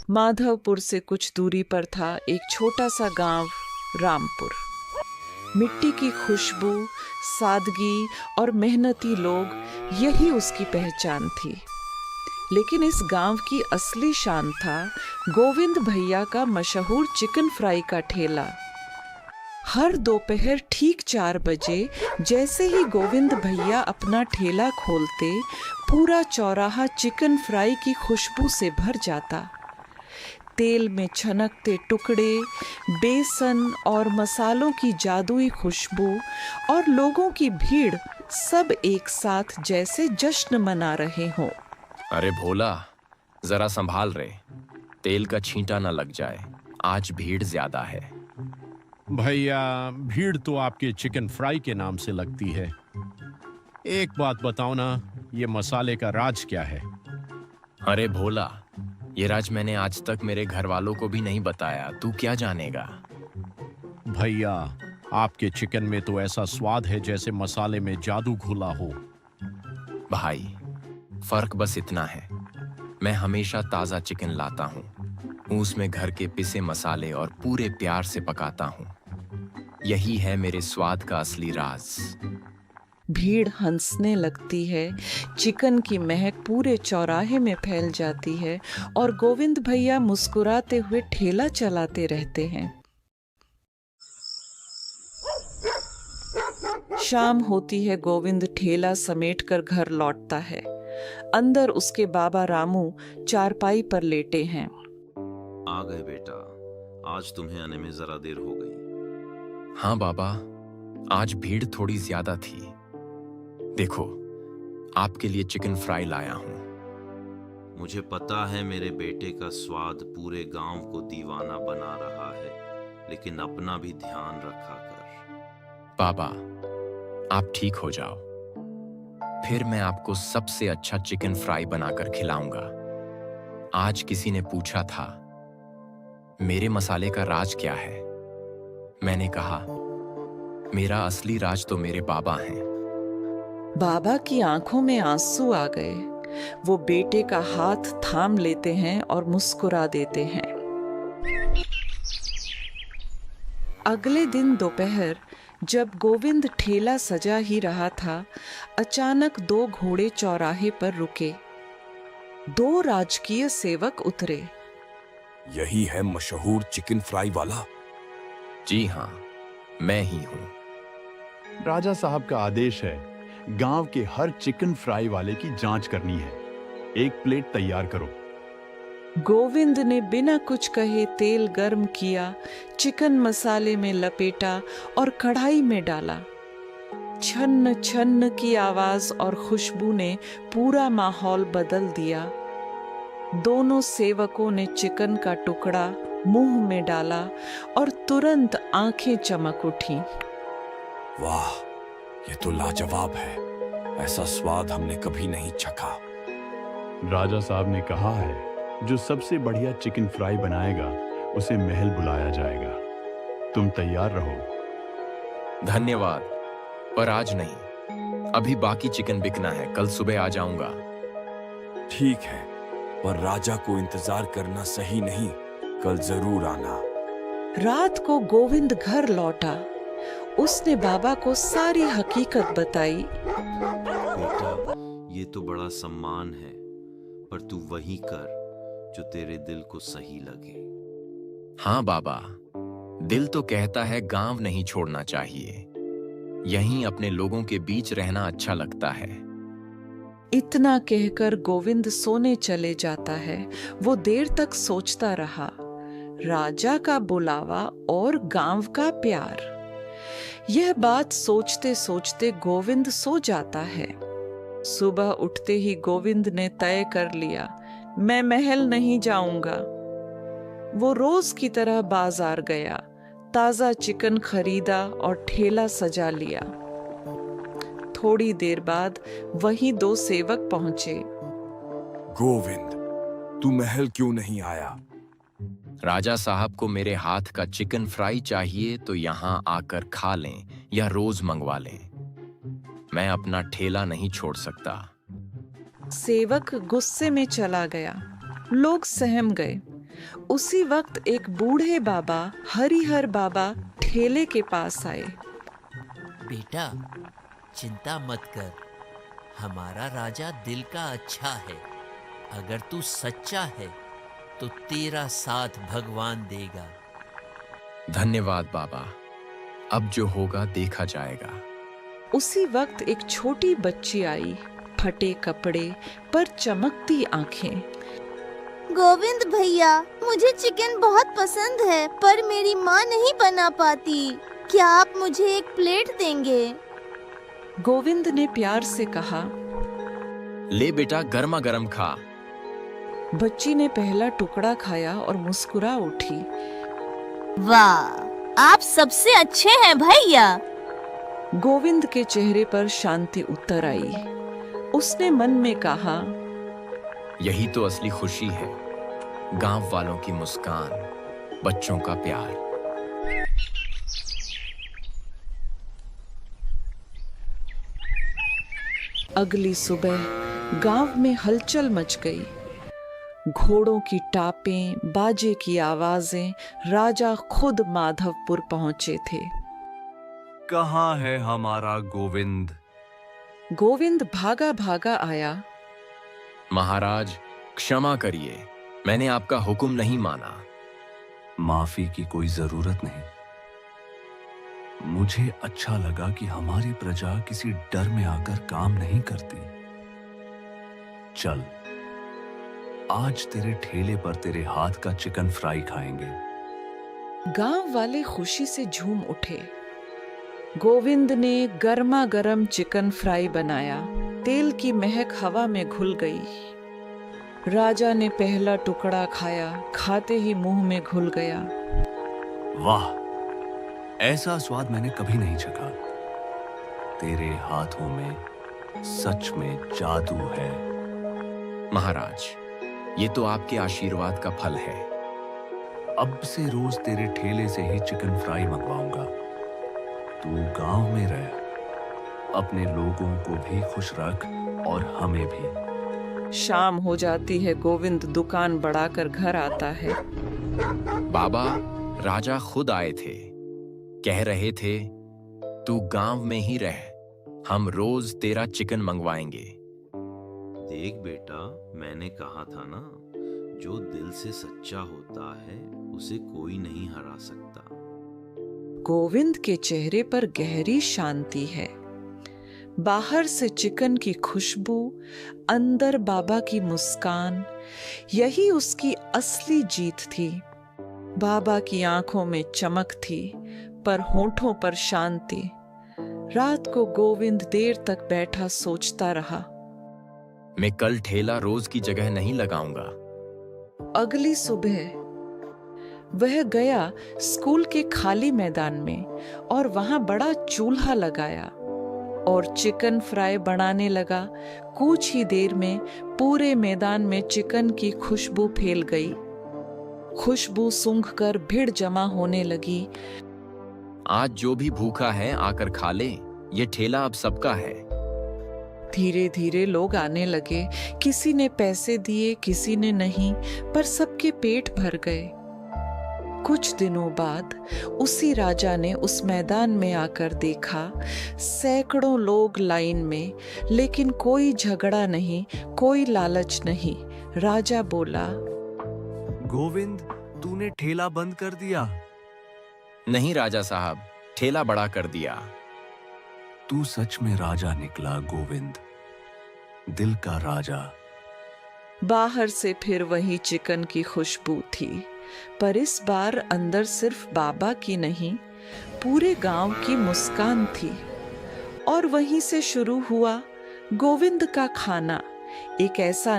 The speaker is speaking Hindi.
माधवपुर से कुछ दूरी पर था एक छोटा सा गांव रामपुर। मिट्टी की खुशबू, सादगी और मेहनती लोग, यही उसकी पहचान थी। लेकिन इस गांव की असली शान था गोविंद भैया का मशहूर चिकन फ्राई का ठेला। हर दोपहर ठीक 4 बजे जैसे ही गोविंद भैया अपना ठेला खोलते, पूरा चौराहा चिकन फ्राई की खुशबू से भर जाता। तेल में छनकते टुकड़े, बेसन और मसालों की जादुई खुशबू और लोगों की भीड़, सब एक साथ जैसे जश्न मना रहे हों। अरे भोला, जरा संभाल रे, तेल का छींटा ना लग जाए, आज भीड़ ज्यादा है। भैया, भीड़ तो आपके चिकन फ्राई के नाम से लगती है। एक बात बताओ ना, ये मसाले का राज क्या है? अरे भोला, ये राज मैंने आज तक मेरे घर वालों को भी नहीं बताया, तू क्या जानेगा? भैया, आपके चिकन में तो ऐसा स्वाद है जैसे मसाले में जादू घुला हो। भाई, फर्क बस इतना है, मैं हमेशा ताजा चिकन लाता हूँ, उसमें घर के पिसे मसाले और पूरे प्यार से पकाता हूँ। यही है मेरे स्वाद का असली राज। भीड़ हंसने लगती है, चिकन की महक पूरे चौराहे में फैल जाती है और गोविंद भैया मुस्कुराते हुए ठेला चलाते रहते हैं। शाम होती है, गोविंद ठेला समेटकर घर लौटता है। अंदर उसके बाबा रामू चारपाई पर लेटे हैं। आ गए बेटा, आज तुम्हें आने में जरा देर हो गई। हाँ बाबा, आज भीड़ थोड़ी ज्यादा थी। देखो, आपके लिए चिकन फ्राई लाया हूँ। मुझे पता है मेरे बेटे का स्वाद पूरे गांव को दीवाना बना रहा है, लेकिन अपना भी ध्यान रखा कर। बाबा, आप ठीक हो जाओ, फिर मैं आपको सबसे अच्छा चिकन फ्राई बनाकर खिलाऊंगा। आज किसी ने पूछा था, मेरे मसाले का राज क्या है? मैंने कहा, मेरा असली राज तो मेरे बाबा हैं। बाबा की आंखों में आंसू आ गए। वो बेटे का हाथ थाम लेते हैं और मुस्कुरा देते हैं। अगले दिन दोपहर जब गोविंद ठेला सजा ही रहा था, अचानक 2 घोड़े चौराहे पर रुके। 2 राजकीय सेवक उतरे। यही है मशहूर चिकन फ्राई वाला? जी हाँ, मैं ही हूँ। राजा साहब का आदेश है, गांव के हर चिकन फ्राई वाले की जांच करनी है। 1 प्लेट तैयार करो। गोविंद ने बिना कुछ कहे तेल गर्म किया, चिकन मसाले में लपेटा और कढ़ाई में डाला। छन्न छन्न की आवाज और खुशबू ने पूरा माहौल बदल दिया। दोनों सेवकों ने चिकन का टुकड़ा मुंह में डाला और तुरंत आंखें चमक उठी। वाह, ये तो लाजवाब है। ऐसा स्वाद हमने कभी नहीं चखा। राजा साहब ने कहा है, जो सबसे बढ़िया चिकन फ्राई बनाएगा उसे महल बुलाया जाएगा। तुम तैयार रहो। धन्यवाद, पर आज नहीं, अभी बाकी चिकन बिकना है, कल सुबह आ जाऊंगा। ठीक है, पर राजा को इंतजार करना सही नहीं, कल जरूर आना। रात को गोविंद घर लौटा। उसने बाबा को सारी हकीकत बताई। बेटा, ये तो बड़ा सम्मान है, पर तू वही कर जो तेरे दिल को सही लगे। हाँ बाबा, दिल तो कहता है गांव नहीं छोड़ना चाहिए, यहीं अपने लोगों के बीच रहना अच्छा लगता है। इतना कहकर गोविंद सोने चले जाता है। वो देर तक सोचता रहा, राजा का बुलावा और गांव का प्यार। यह बात सोचते सोचते गोविंद सो जाता है। सुबह उठते ही गोविंद ने तय कर लिया, मैं महल नहीं जाऊंगा। वो रोज की तरह बाजार गया, ताजा चिकन खरीदा और ठेला सजा लिया। थोड़ी देर बाद वहीं 2 सेवक पहुंचे। गोविंद, तू महल क्यों नहीं आया? राजा साहब को मेरे हाथ का चिकन फ्राई चाहिए तो यहाँ आकर खा लें या रोज मंगवा लें। मैं अपना ठेला नहीं छोड़ सकता। सेवक गुस्से में चला गया। लोग सहम गए। उसी वक्त एक बूढ़े बाबा हरिहर बाबा ठेले के पास आए। बेटा, चिंता मत कर, हमारा राजा दिल का अच्छा है। अगर तू सच्चा है तो तेरा साथ भगवान देगा। धन्यवाद बाबा, अब जो होगा देखा जाएगा। उसी वक्त एक छोटी बच्ची आई, फटे कपड़े पर चमकती आंखें। गोविंद भैया, मुझे चिकन बहुत पसंद है पर मेरी माँ नहीं बना पाती। क्या आप मुझे एक प्लेट देंगे? गोविंद ने प्यार से कहा। ले बेटा, गर्मा गर्म खा। बच्ची ने पहला टुकड़ा खाया और मुस्कुरा उठी। वाह, आप सबसे अच्छे हैं भैया। गोविंद के चेहरे पर शांति उतर आई। उसने मन में कहा, यही तो असली खुशी है, गांव वालों की मुस्कान, बच्चों का प्यार। अगली सुबह गांव में हलचल मच गई। घोड़ों की टापें, बाजे की आवाजें, राजा खुद माधवपुर पहुंचे थे। कहाँ है हमारा गोविंद? गोविंद भागा भागा आया। महाराज, क्षमा करिए, मैंने आपका हुक्म नहीं माना। माफी की कोई जरूरत नहीं। मुझे अच्छा लगा कि हमारी प्रजा किसी डर में आकर काम नहीं करती। चल, आज तेरे ठेले पर तेरे हाथ का चिकन फ्राई खाएंगे। गांव वाले खुशी से झूम उठे। गोविंद ने गर्मा गर्म चिकन फ्राई बनाया। तेल की महक हवा में घुल गई। राजा ने पहला टुकड़ा खाया, खाते ही मुंह में घुल गया। वाह, ऐसा स्वाद मैंने कभी नहीं चखा। तेरे हाथों में सच में जादू है। महाराज, ये तो आपके आशीर्वाद का फल है। अब से रोज तेरे ठेले से ही चिकन फ्राई मंगवाऊंगा। तू गांव में रह, अपने लोगों को भी खुश रख और हमें भी। शाम हो जाती है। गोविंद दुकान बढ़ाकर घर आता है। बाबा, राजा खुद आए थे, कह रहे थे तू गांव में ही रह, हम रोज तेरा चिकन मंगवाएंगे। देख बेटा, मैंने कहा था ना, जो दिल से सच्चा होता है उसे कोई नहीं हरा सकता। गोविंद के चेहरे पर गहरी शांति है। बाहर से चिकन की खुशबू, अंदर बाबा की मुस्कान, यही उसकी असली जीत थी। बाबा की आंखों में चमक थी, पर होठों पर शांति। रात को गोविंद देर तक बैठा सोचता रहा। मैं कल ठेला रोज की जगह नहीं लगाऊंगा। अगली सुबह वह गया स्कूल के खाली मैदान में और वहां बड़ा चूल्हा लगाया और चिकन फ्राई बनाने लगा। कुछ ही देर में पूरे मैदान में चिकन की खुशबू फैल गई। खुशबू सूंघकर भीड़ जमा होने लगी। आज जो भी भूखा है आकर खा ले, ये ठेला अब सबका है। धीरे धीरे लोग आने लगे। किसी ने पैसे दिए, किसी ने नहीं, पर सबके पेट भर गए। कुछ दिनों बाद उसी राजा ने उस मैदान में आकर देखा, सैकड़ों लोग लाइन में, लेकिन कोई झगड़ा नहीं, कोई लालच नहीं। राजा बोला, गोविंद, तूने ठेला बंद कर दिया? नहीं राजा साहब, ठेला बड़ा कर दिया। तू सच में राजा निकला गोविंद, दिल का राजा। बाहर से फिर वही चिकन की खुशबू थी, पर इस बार अंदर सिर्फ बाबा की नहीं, पूरे गांव की मुस्कान थी। और वहीं से शुरू हुआ गोविंद का खाना, एक ऐसा